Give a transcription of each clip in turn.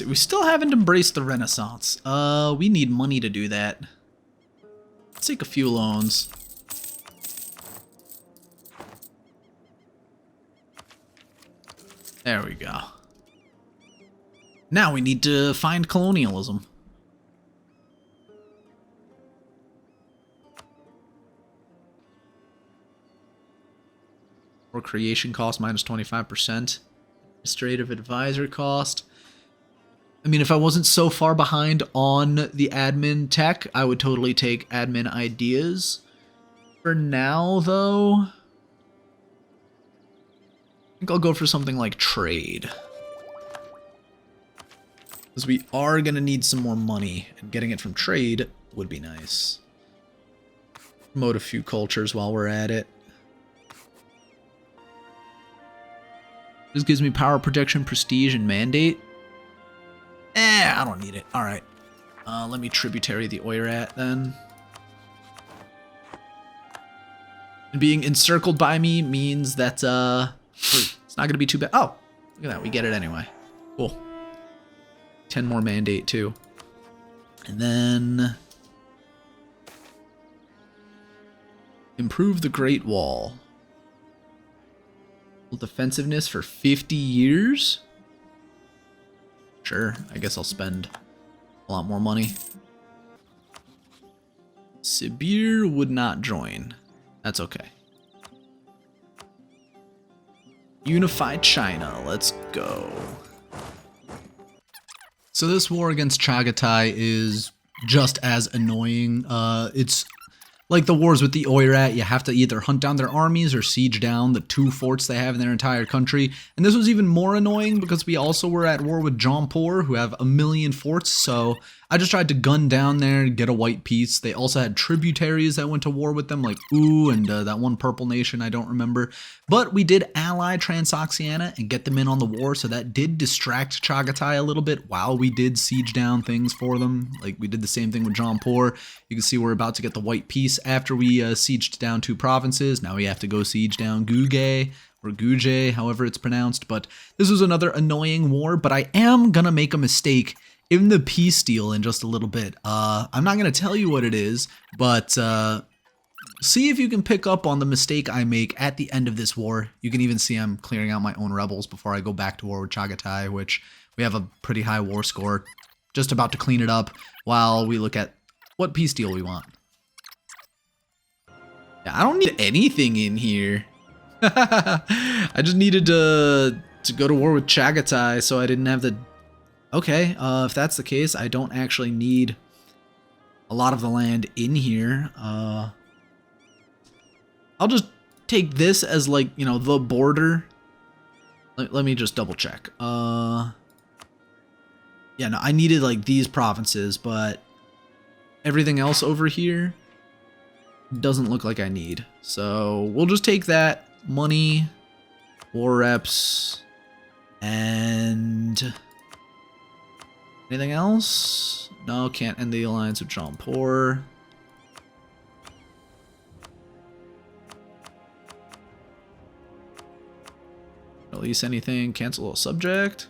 We still haven't embraced the Renaissance. We need money to do that. Let's take a few loans. There we go. Now we need to find colonialism. Or creation cost minus 25%. Administrative advisor cost. I mean, if I wasn't so far behind on the admin tech, I would totally take admin ideas. For now, though, I think I'll go for something like trade. Because we are going to need some more money, and getting it from trade would be nice. Promote a few cultures while we're at it. This gives me power, protection, prestige, and mandate. I don't need it. Alright. Let me tributary the Oirat then. And being encircled by me means that it's not going to be too bad. Oh, look at that. We get it anyway. Cool. 10 more mandate too. And then improve the Great Wall. Defensiveness for 50 years? Sure, I guess I'll spend a lot more money. Sibir would not join. That's okay. Unified China, let's go. So this war against Chagatai is just as annoying. It's like the wars with the Oirat, you have to either hunt down their armies or siege down the 2 forts they have in their entire country. And this was even more annoying because we also were at war with Jaunpur, who have 1 million forts, so I just tried to gun down there and get a white peace. They also had tributaries that went to war with them, like Ooh and that one purple nation I don't remember. But we did ally Transoxiana and get them in on the war, so that did distract Chagatai a little bit while we did siege down things for them. Like we did the same thing with Jaunpur. You can see we're about to get the white peace after we sieged down 2 provinces. Now we have to go siege down Gugay, or Guje, however it's pronounced. But this was another annoying war, but I am gonna make a mistake in the peace deal in just a little bit. I'm not going to tell you what it is, but see if you can pick up on the mistake I make at the end of this war. You can even see I'm clearing out my own rebels before I go back to war with Chagatai, which we have a pretty high war score. Just about to clean it up while we look at what peace deal we want. Yeah, I don't need anything in here. I just needed to go to war with Chagatai, so I didn't have the... Okay, if that's the case, I don't actually need a lot of the land in here. I'll just take this as, like, you know, the border. Let me just double check. Yeah, no, I needed, like, these provinces, but everything else over here doesn't look like I need. So we'll just take that. Money, war reps, and... anything else? No, can't end the alliance with Jaunpur. Release anything, cancel a subject.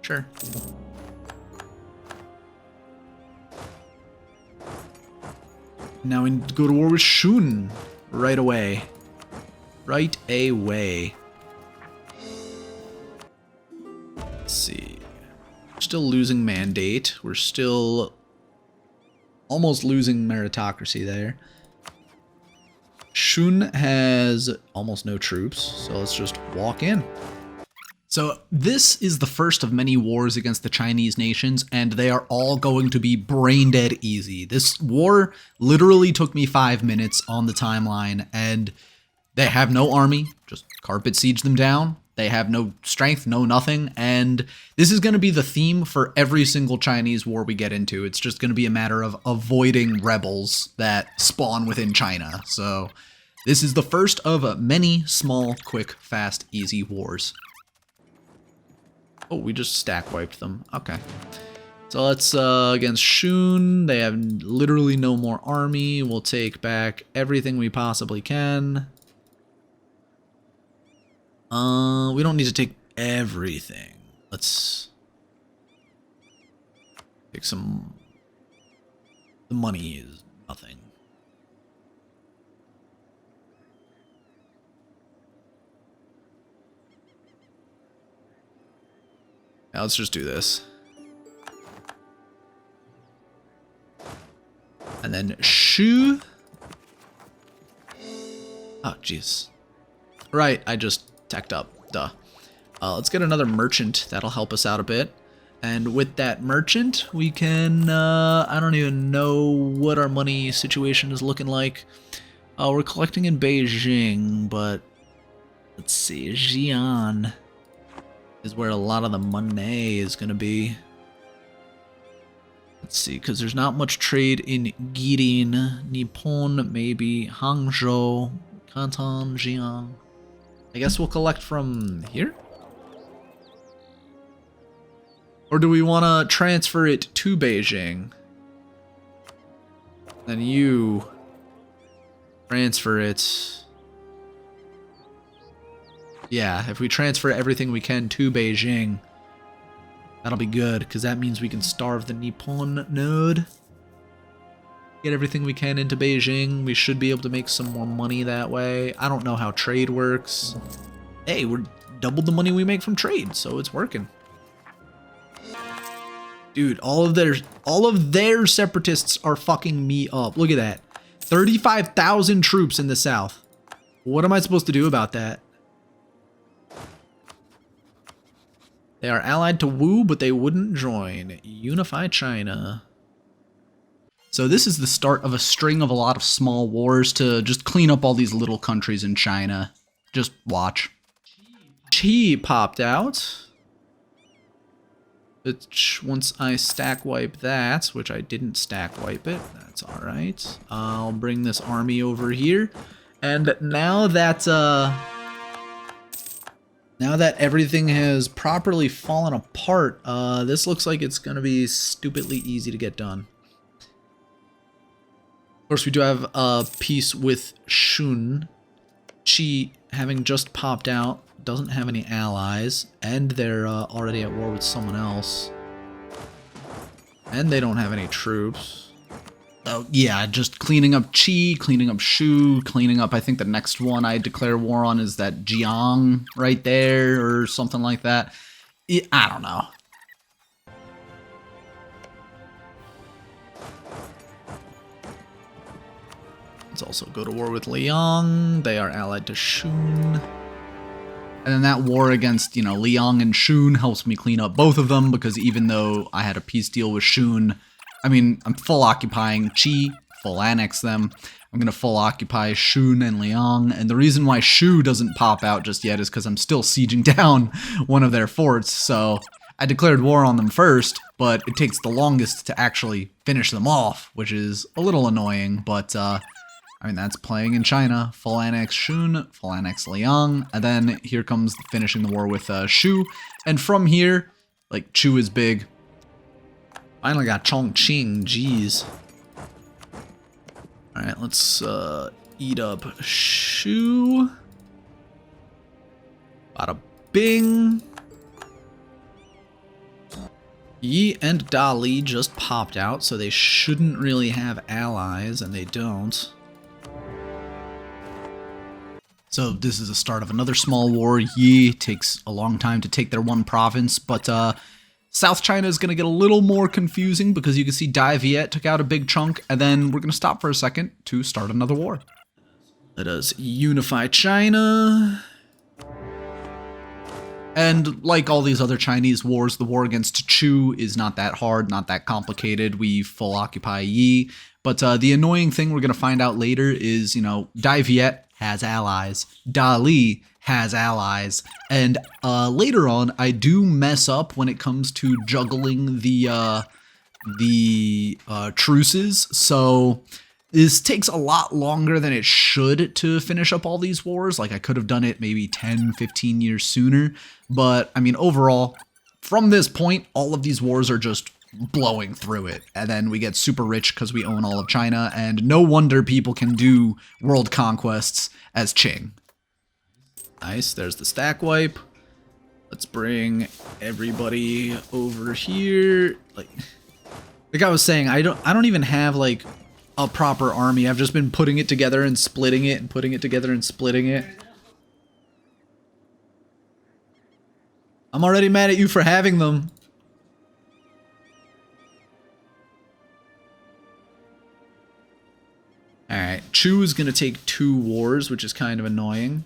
Sure. Now we go to war with Shun right away. Right away. Let's see. We're still losing mandate. We're still almost losing meritocracy there. Shun has almost no troops, so let's just walk in. So this is the first of many wars against the Chinese nations, and they are all going to be brain dead easy. This war literally took me 5 minutes on the timeline, and they have no army, just carpet siege them down. They have no strength, no nothing, and this is going to be the theme for every single Chinese war we get into. It's just going to be a matter of avoiding rebels that spawn within China. So this is the first of many small, quick, fast, easy wars. Oh, we just stack wiped them. Okay. So let's, against Shun, they have literally no more army. We'll take back everything we possibly can. We don't need to take everything. Let's take some. The money is nothing. Now let's just do this. And then Shu. Oh, jeez. Right, I just tacked up. Duh. Let's get another merchant. That'll help us out a bit. And with that merchant, we can, I don't even know what our money situation is looking like. We're collecting in Beijing, but let's see, Xi'an is where a lot of the money is going to be. Let's see, because there's not much trade in Girin, Nippon, maybe, Hangzhou, Canton, Xi'an. I guess we'll collect from here? Or do we want to transfer it to Beijing? Then you transfer it. Yeah, if we transfer everything we can to Beijing, that'll be good, because that means we can starve the Nippon node. Get everything we can into Beijing. We should be able to make some more money that way. I don't know how trade works. Hey, we're doubled the money we make from trade, so it's working. Dude, all of their separatists are fucking me up. Look at that. 35,000 troops in the south. What am I supposed to do about that? They are allied to Wu, but they wouldn't join. Unify China. So this is the start of a string of a lot of small wars to just clean up all these little countries in China. Just watch. Qi popped out. Which, once I stack wipe that, which I didn't stack wipe it, that's alright. I'll bring this army over here. And now that everything has properly fallen apart, this looks like it's gonna be stupidly easy to get done. Of course, we do have a peace with Shun. Qi, having just popped out, doesn't have any allies, and they're already at war with someone else. And they don't have any troops. Oh, yeah, just cleaning up Qi, cleaning up Shu, cleaning up, I think the next one I declare war on is that Jiang right there, or something like that. I don't know. Let's also go to war with Liang. They are allied to Shun. And then that war against, you know, Liang and Shun helps me clean up both of them, because even though I had a peace deal with Shun, I mean, I'm full occupying Qi, full annex them. I'm going to full occupy Shun and Liang. And the reason why Shu doesn't pop out just yet is because I'm still sieging down one of their forts. So I declared war on them first, but it takes the longest to actually finish them off, which is a little annoying, but I mean, that's playing in China. Full annex Shun, full annex Liang, and then here comes finishing the war with Shu. And from here, like, Chu is big. Finally got Chongqing, jeez. Alright, let's eat up Shu. Bada bing. Yi and Dali just popped out, so they shouldn't really have allies, and they don't. So this is the start of another small war. Yi takes a long time to take their one province, but South China is going to get a little more confusing because you can see Dai Viet took out a big chunk, and then we're going to stop for a second to start another war. Let us unify China. And like all these other Chinese wars, the war against Chu is not that hard, not that complicated. We full occupy Yi. But the annoying thing we're going to find out later is, you know, Dai Viet has allies, Dali has allies, and later on I do mess up when it comes to juggling the truces, so this takes a lot longer than it should to finish up all these wars. Like, I could have done it maybe 10, 15 years sooner, but I mean, overall, from this point, all of these wars are just blowing through it, and then we get super rich because we own all of China, and no wonder people can do world conquests as Qing. Nice, there's the stack wipe. Let's bring everybody over here. Like I was saying, I don't even have like a proper army. I've just been putting it together and splitting it and putting it together and splitting it. I'm already mad at you for having them. Alright, Chu is going to take 2 wars, which is kind of annoying.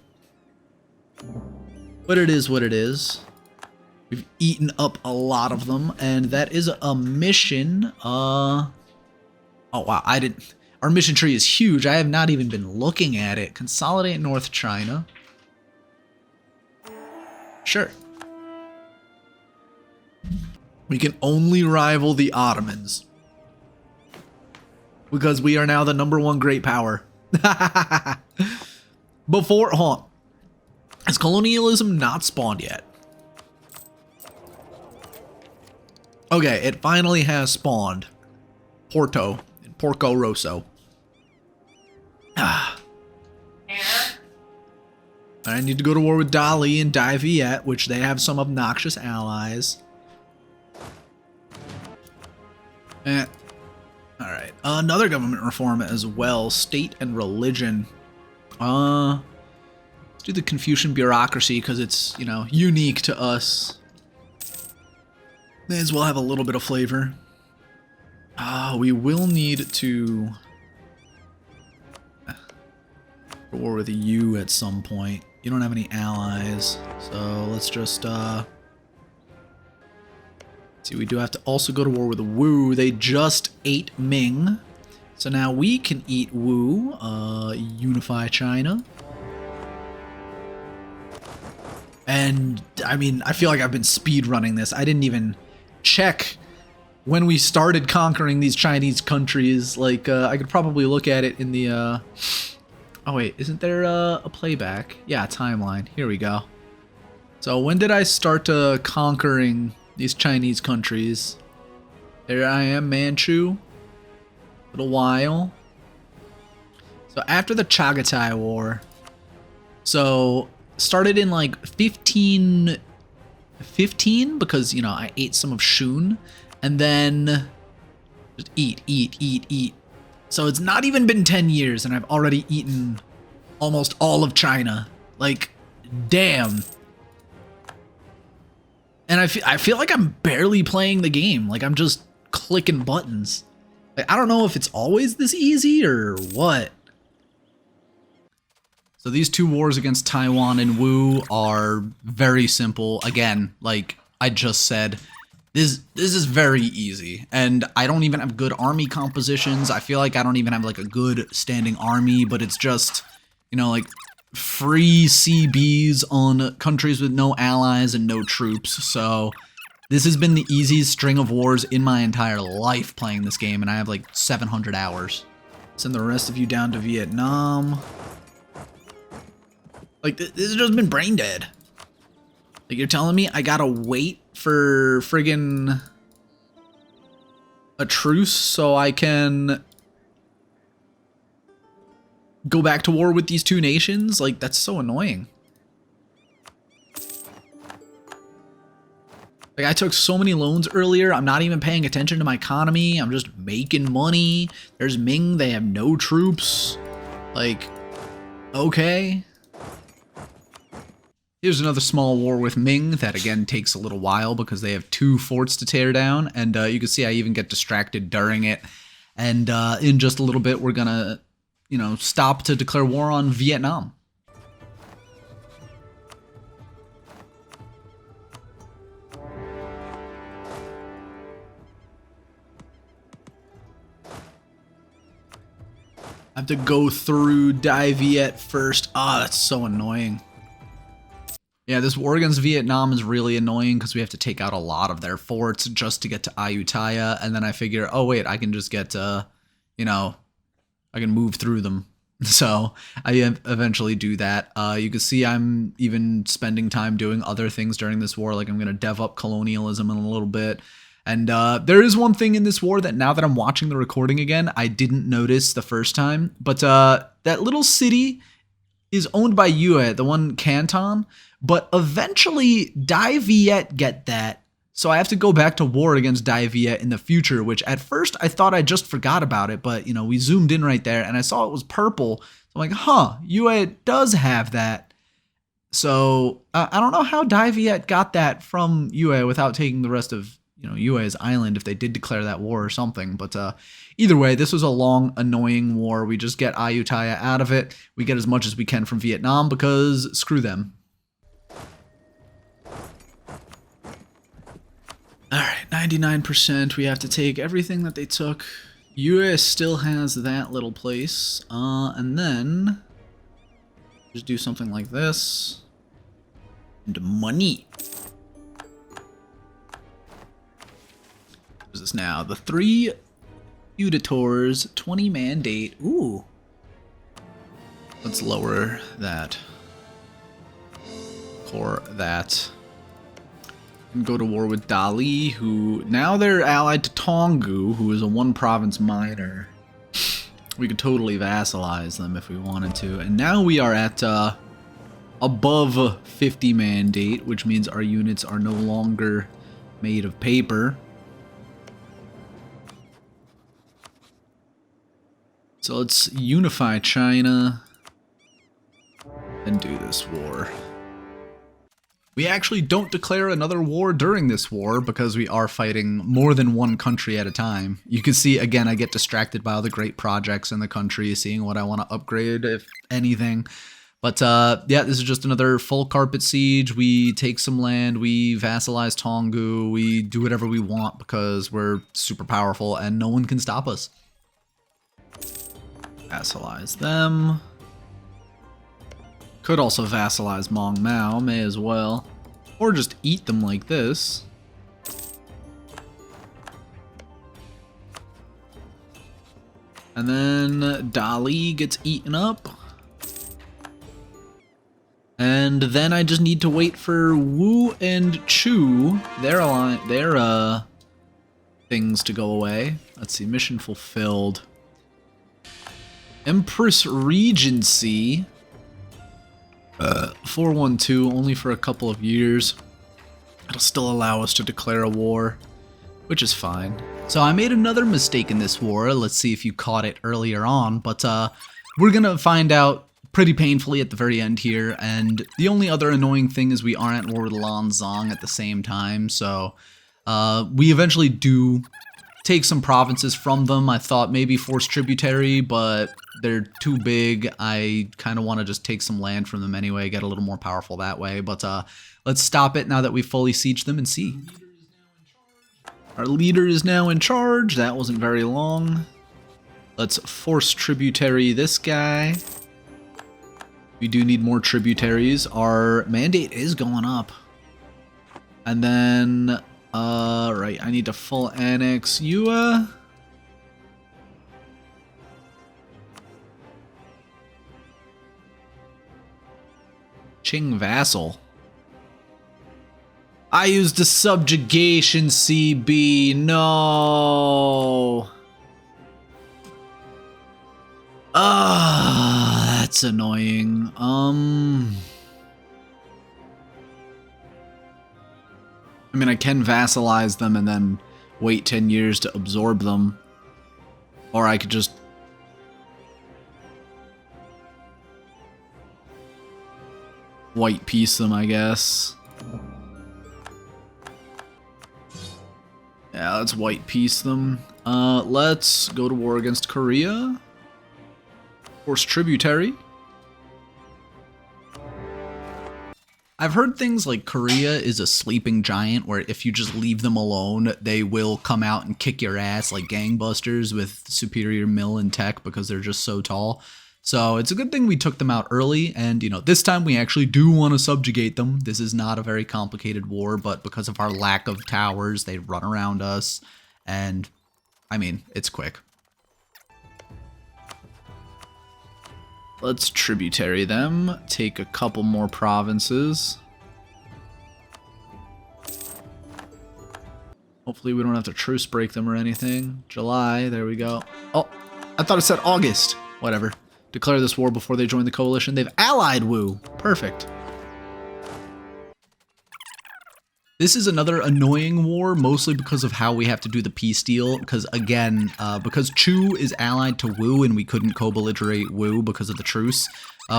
But it is what it is. We've eaten up a lot of them, and that is a mission. Oh wow, our mission tree is huge. I have not even been looking at it. Consolidate North China. Sure. We can only rival the Ottomans. Because we are now the #1 great power. Before, hold on. Has colonialism not spawned yet? Okay, it finally has spawned. Porto and Porco Rosso. I need to go to war with Dali and Dai Viet, which they have some obnoxious allies. Alright, another government reform as well. State and religion. Let's do the Confucian bureaucracy because it's, you know, unique to us. May as well have a little bit of flavor. We will need to war with you at some point. You don't have any allies, so let's just see, we do have to also go to war with Wu. They just ate Ming. So now we can eat Wu, unify China. And, I mean, I feel like I've been speed running this. I didn't even check when we started conquering these Chinese countries. Like, I could probably look at it in the, oh wait, isn't there a playback? Yeah, timeline. Here we go. So when did I start conquering these Chinese countries? There I am, Manchu. Little while. So after the Chagatai War, so started in like 1515 because, you know, I ate some of Shun, and then just eat. So it's not even been 10 years and I've already eaten almost all of China. Like, damn. And I feel like I'm barely playing the game. Like, I'm just clicking buttons. Like, I don't know if it's always this easy or what. So these 2 wars against Taiwan and Wu are very simple. Again, like I just said, this is very easy. And I don't even have good army compositions. I feel like I don't even have like a good standing army, but it's just, you know, like free CBs on countries with no allies and no troops. So this has been the easiest string of wars in my entire life playing this game, and I have like 700 hours. Send the rest of you down to Vietnam. Like, this has just been brain dead. Like, you're telling me I gotta wait for friggin' a truce so I can go back to war with these 2 nations? Like, that's so annoying. Like, I took so many loans earlier, I'm not even paying attention to my economy, I'm just making money. There's Ming, they have no troops. Like, okay. Here's another small war with Ming that again takes a little while because they have 2 forts to tear down, and you can see I even get distracted during it. And in just a little bit, we're gonna, you know, stop to declare war on Vietnam. I have to go through Dai Viet first. Ah, that's so annoying. Yeah, this war against Vietnam is really annoying because we have to take out a lot of their forts just to get to Ayutthaya, and then I figure, oh wait, I can just get, you know, I can move through them. So I eventually do that. You can see I'm even spending time doing other things during this war, like I'm going to dev up colonialism in a little bit. And there is one thing in this war that now that I'm watching the recording again, I didn't notice the first time, but that little city is owned by Yue, the one Canton, but eventually Dai Viet get that. So I have to go back to war against Dai Viet in the future, which at first I thought I just forgot about it, but you know, we zoomed in right there and I saw it was purple. So I'm like, huh, Yue does have that. So I don't know how Dai Viet got that from Yue without taking the rest of, you know, Yue's island if they did declare that war or something. But either way, this was a long, annoying war. We just get Ayutthaya out of it. We get as much as we can from Vietnam because screw them. Alright, 99%. We have to take everything that they took. Yue still has that little place. And then just do something like this. And money. What is this now? The 3 auditors, 20 mandate. Ooh. Let's lower that. Core that. And go to war with Dali, who now they're allied to Tonggu, who is a 1-province minor. We could totally vassalize them if we wanted to. And now we are at above 50 mandate, which means our units are no longer made of paper. So let's unify China and do this war. We actually don't declare another war during this war because we are fighting more than one country at a time. You can see, again, I get distracted by all the great projects in the country, seeing what I want to upgrade, if anything. But yeah, this is just another full carpet siege. We take some land, we vassalize Tonggu, we do whatever we want because we're super powerful and no one can stop us. Vassalize them. Could also vassalize Mong Mao, may as well. Or just eat them like this. And then Dali gets eaten up. And then I just need to wait for Wu and Chu, their things to go away. Let's see, mission fulfilled. Empress Regency. 412, only for a couple of years. It'll still allow us to declare a war, which is fine. So I made another mistake in this war. Let's see if you caught it earlier on, but we're gonna find out pretty painfully at the very end here, and the only other annoying thing is we aren't at war with Lanzang at the same time, so we eventually do take some provinces from them. I thought maybe force tributary, but they're too big. I kind of want to just take some land from them anyway, get a little more powerful that way. But let's stop it now that we've fully sieged them and see. Our leader is now in charge. That wasn't very long. Let's force tributary this guy. We do need more tributaries. Our mandate is going up. And then... right, I need to full annex Yue. Qing vassal. I used a subjugation CB. No. Ah, that's annoying. I mean, I can vassalize them and then wait 10 years to absorb them. Or I could just... white piece them, I guess. Yeah, let's white piece them. Let's go to war against Korea. Force tributary. I've heard things like Korea is a sleeping giant where if you just leave them alone, they will come out and kick your ass like gangbusters with superior mill and tech because they're just so tall. So it's a good thing we took them out early, and you know, this time we actually do want to subjugate them. This is not a very complicated war, but because of our lack of towers, they run around us, and I mean, it's quick. Let's tributary them, take a couple more provinces. Hopefully we don't have to truce break them or anything. July, there we go. Oh, I thought it said August. Whatever. declare this war before they join the coalition. They've allied Wu. Perfect. This is another annoying war, mostly because of how we have to do the peace deal. Because again, because Chu is allied to Wu and we couldn't co-belligerate Wu because of the truce,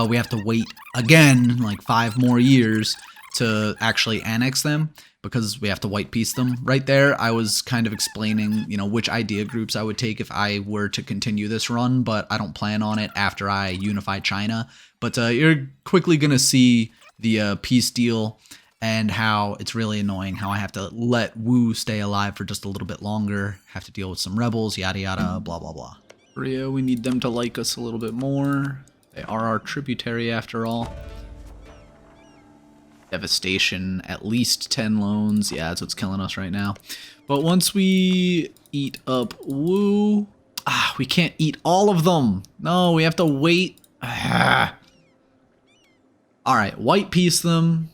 we have to wait again, like 5 more years to actually annex them because we have to white peace them. Right there, I was kind of explaining, you know, which idea groups I would take if I were to continue this run, but I don't plan on it after I unify China. But you're quickly going to see the peace deal and how it's really annoying how I have to let Wu stay alive for just a little bit longer, have to deal with some rebels, yada yada, blah blah blah. Korea, we need them to like us a little bit more. They are our tributary after all. Devastation, at least 10 loans. Yeah, that's what's killing us right now. But once we eat up Wu, we can't eat all of them. No, we have to wait. All right, white peace them.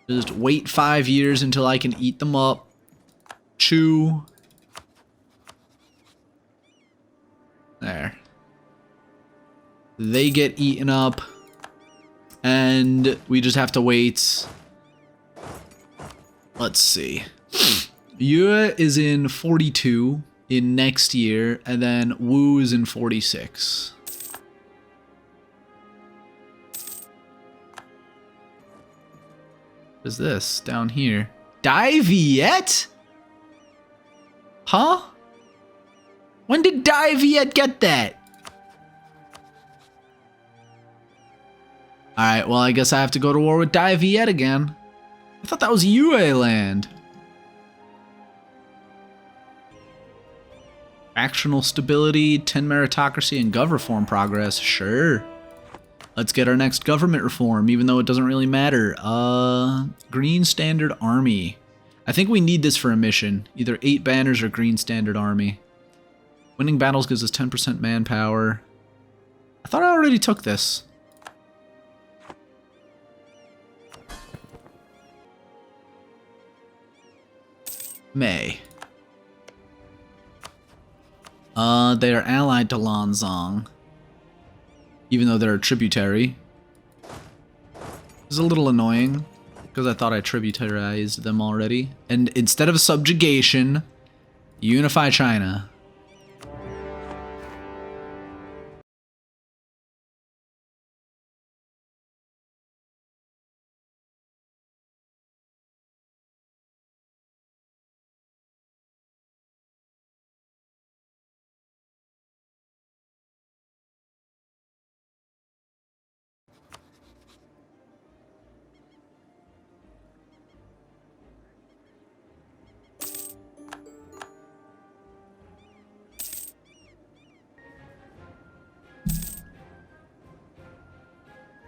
Just wait 5 years until I can eat them up. Chew. There. They get eaten up. And we just have to wait. Let's see. Yue is in 42 in next year, and then Wu is in 46. What is this down here? Dai Viet? Huh? When did Dai Viet get that? Alright, well, I guess I have to go to war with Dai Viet again. I thought that was Yue land. Factional stability, 10 meritocracy, and gov reform progress. Sure. Let's get our next government reform, even though it doesn't really matter. Green Standard Army. I think we need this for a mission. Either 8 banners or Green Standard Army. Winning battles gives us 10% manpower. I thought I already took this. May. They are allied to Lanzong. Even though they're a tributary. It's a little annoying, because I thought I tributarized them already. And instead of subjugation, unify China.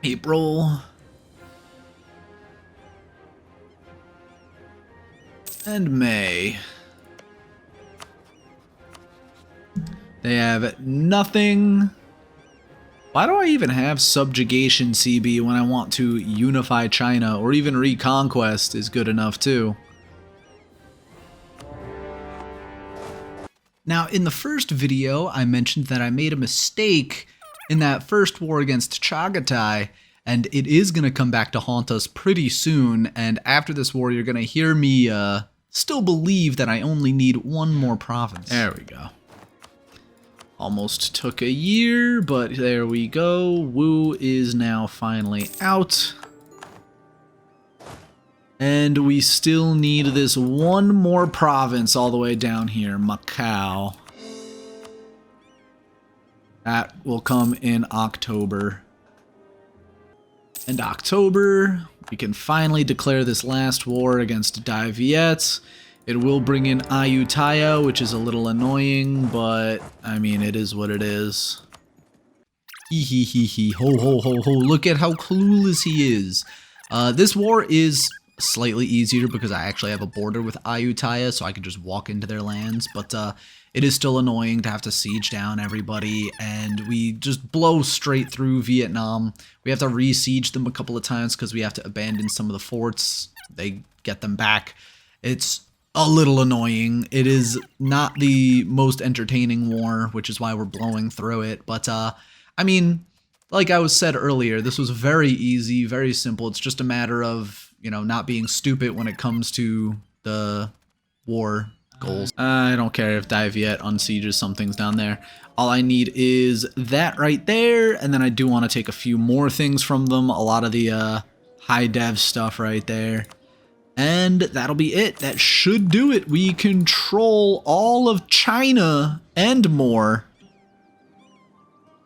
April. And May. They have nothing. Why do I even have subjugation CB when I want to unify China, or even reconquest is good enough too? Now, in the first video, I mentioned that I made a mistake in that first war against Chagatai, and it is going to come back to haunt us pretty soon, and after this war, you're going to hear me still believe that I only need 1 more province. There we go. Almost took a year, but there we go. Wu is now finally out. And we still need this 1 more province all the way down here, Macau. That will come in October. And October, we can finally declare this last war against Dai Viet. It will bring in Ayutthaya, which is a little annoying, but I mean, it is what it is. Hee hee hee hee, ho ho ho ho, look at how clueless he is. This war is slightly easier because I actually have a border with Ayutthaya, so I can just walk into their lands, but it is still annoying to have to siege down everybody, and we just blow straight through Vietnam. We have to re-siege them a couple of times because we have to abandon some of the forts. They get them back. It's a little annoying. It is not the most entertaining war, which is why we're blowing through it. But, I mean, like I was said earlier, this was very easy, very simple. It's just a matter of, you know, not being stupid when it comes to the war goals. I don't care if Dive yet unsieges some things down there. All I need is that right there, and then I do want to take a few more things from them. A lot of the high dev stuff right there. And that'll be it. That should do it. We control all of China and more.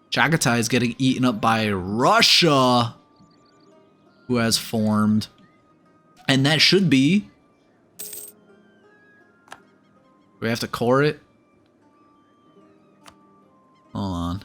Chagatai is getting eaten up by Russia, who has formed. And that should be... Do we have to core it? Hold on.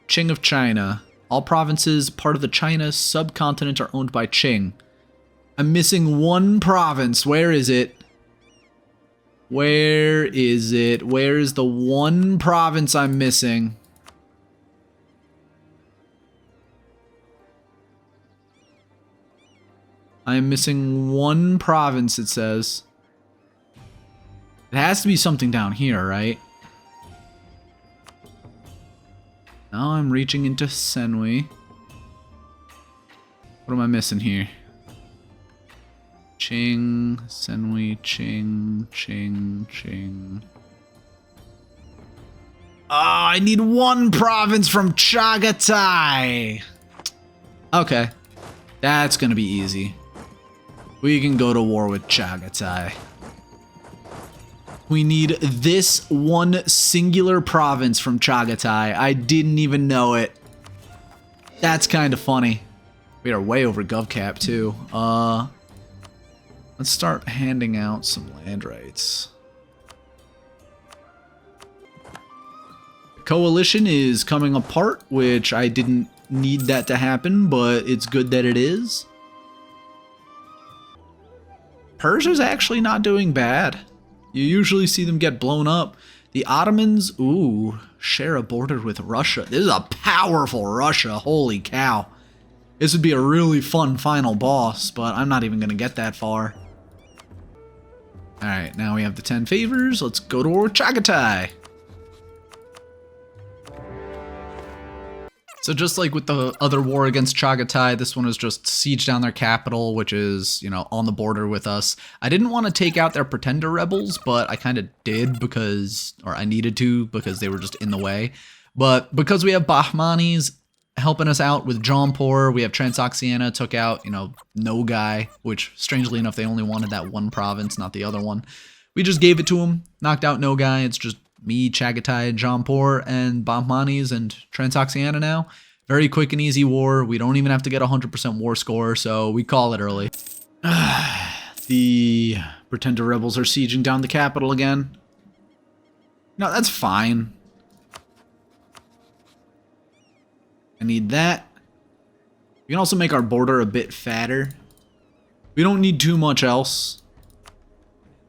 Qing of China. All provinces part of the China subcontinent are owned by Qing. I'm missing one province. Where is it? Where is it? Where is the one province I'm missing? I am missing one province, it says. It has to be something down here, right? Now I'm reaching into Senwi. What am I missing here? Qing, Senwi, Qing, Qing, Qing. Oh, I need one province from Chagatai. Okay, that's gonna be easy. We can go to war with Chagatai. We need this one singular province from Chagatai. I didn't even know it. That's kind of funny. We are way over GovCap too. Let's start handing out some land rights. The coalition is coming apart, which I didn't need that to happen, but it's good that it is. Persia's actually not doing bad. You usually see them get blown up. The Ottomans, ooh, share a border with Russia. This is a powerful Russia, holy cow. This would be a really fun final boss, but I'm not even going to get that far. Alright, now we have the 10 favors. Let's go to war with Chagatai. So just like with the other war against Chagatai, this one is just siege down their capital, which is, you know, on the border with us. I didn't want to take out their pretender rebels, but I kind of did because, or I needed to because they were just in the way. But because we have Bahmanis helping us out with Jaunpur, we have Transoxiana took out, you know, Nogai, which strangely enough, they only wanted that one province, not the other one. We just gave it to them, knocked out Nogai. It's just me, Chagatai, Jaunpur, and Bahmanis and Transoxiana now. Very quick and easy war. We don't even have to get a 100% war score, so we call it early. The pretender rebels are sieging down the capital again. No, that's fine. I need that. We can also make our border a bit fatter. We don't need too much else.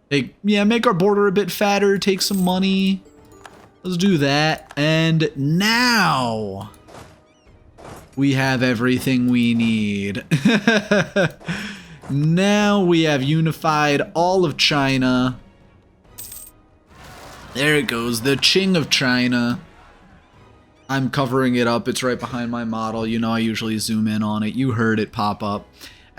Make our border a bit fatter, take some money. Let's do that. And now we have everything we need. Now we have unified all of China. There it goes, the Qing of China. I'm covering it up. It's right behind my model. You know I usually zoom in on it. You heard it pop up.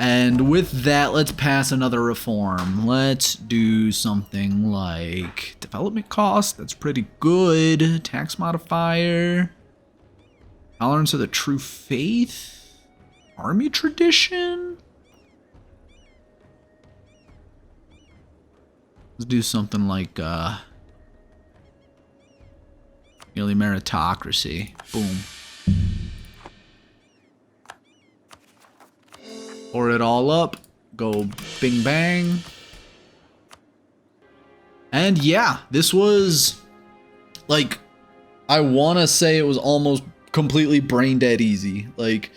And with that, let's pass another reform. Let's do something like development cost. That's pretty good. Tax modifier. Tolerance of the true faith. Army tradition. Let's do something like yearly meritocracy. Boom. Pour it all up. Go bing bang. And yeah, this was like, I want to say it was almost completely brain dead easy. Like,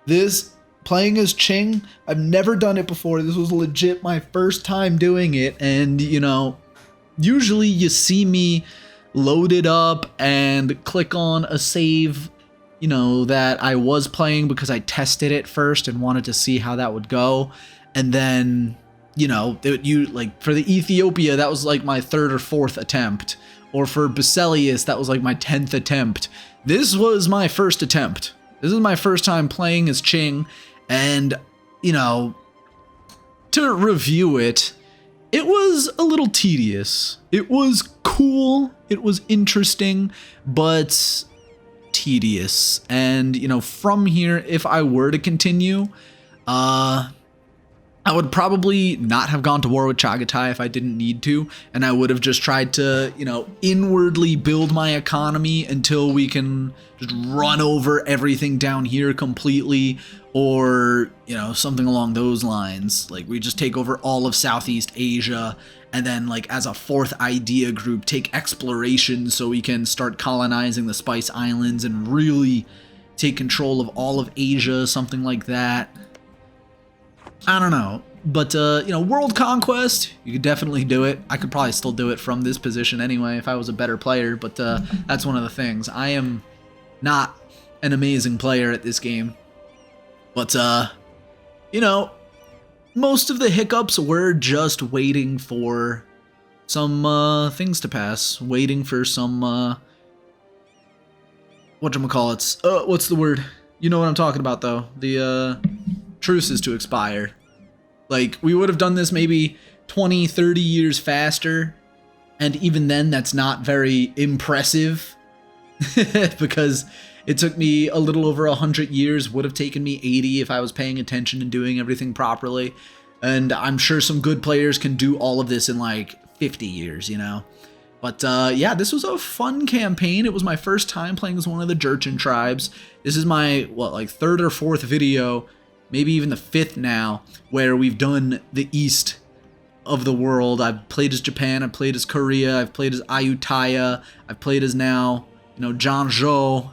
this playing as Qing. I've never done it before. This was legit my first time doing it, and you know, usually you see me load it up and click on a save, you know, that I was playing because I tested it first and wanted to see how that would go. And then, you know, like for the Ethiopia, that was like my 3rd or 4th attempt. Or for Basilius, that was like my 10th attempt. This was my first attempt. This is my first time playing as Qing. And, you know, to review it, it was a little tedious. It was cool. It was interesting, but tedious. And, you know, from here, if I were to continue, I would probably not have gone to war with Chagatai if I didn't need to, and I would have just tried to, you know, inwardly build my economy until we can just run over everything down here completely, or, you know, something along those lines. Like, we just take over all of Southeast Asia, and then, like, as a 4th idea group, take exploration so we can start colonizing the Spice Islands and really take control of all of Asia, something like that. I don't know, but, you know, world conquest, you could definitely do it. I could probably still do it from this position anyway if I was a better player, but that's one of the things. I am not an amazing player at this game, but, you know, most of the hiccups were just waiting for some things to pass, waiting for some, whatchamacallits, what's the word? You know what I'm talking about, though. The, truces to expire. Like, we would have done this maybe 20, 30 years faster, and even then that's not very impressive because it took me a little over 100 years, would have taken me 80 if I was paying attention and doing everything properly, and I'm sure some good players can do all of this in like 50 years, you know? But yeah, this was a fun campaign. It was my first time playing as one of the Jurchen tribes. This is my, what, like 3rd or 4th video, maybe even the 5th now, where we've done the east of the world. I've played as Japan, I've played as Korea, I've played as Ayutthaya, I've played as now, you know, Zhangzhou.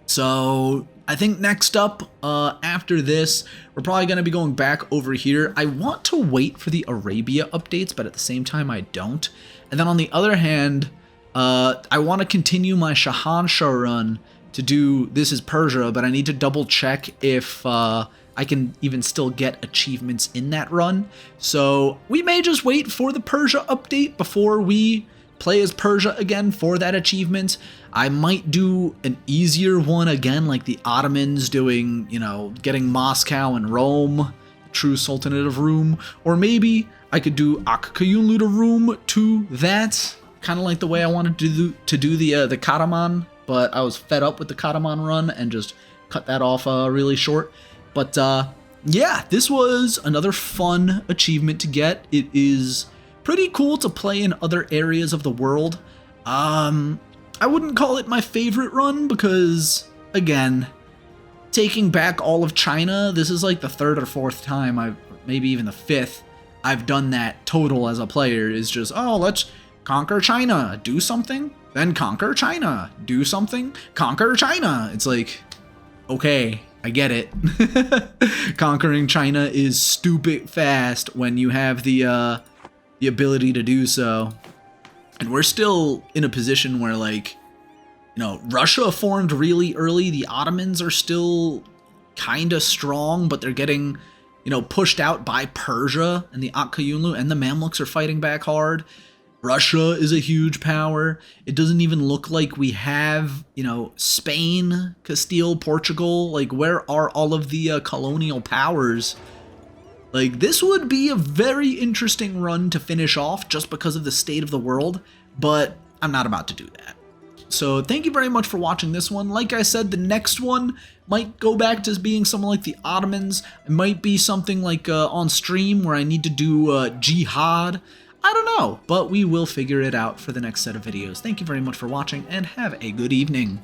So I think next up, after this, we're probably going to be going back over here. I want to wait for the Arabia updates, but at the same time I don't. And then on the other hand, I want to continue my Shahanshah run to do This is Persia, but I need to double check if I can even still get achievements in that run. So we may just wait for the Persia update before we play as Persia again for that achievement. I might do an easier one again, like the Ottomans doing, you know, getting Moscow and Rome, true Sultanate of Rum, or maybe I could do Akkayunlu to Rum to that, kind of like the way I wanted to do the Karaman. But I was fed up with the Karaman run and just cut that off really short. But yeah, this was another fun achievement to get. It is pretty cool to play in other areas of the world. I wouldn't call it my favorite run because, again, taking back all of China, this is like the 3rd or 4th time, maybe even the 5th, I've done that total as a player. Is just, oh, let's conquer China, do something, then conquer China, do something, conquer China. It's like, okay, I get it. Conquering China is stupid fast when you have the ability to do so. And we're still in a position where, like, you know, Russia formed really early. The Ottomans are still kind of strong, but they're getting, you know, pushed out by Persia, and the Akkayunlu and the Mamluks are fighting back hard. Russia is a huge power. It doesn't even look like we have, you know, Spain, Castile, Portugal. Like, where are all of the colonial powers? Like, this would be a very interesting run to finish off just because of the state of the world, but I'm not about to do that. So thank you very much for watching this one. Like I said, the next one might go back to being something like the Ottomans. It might be something like on stream where I need to do jihad. I don't know, but we will figure it out for the next set of videos. Thank you very much for watching, and have a good evening.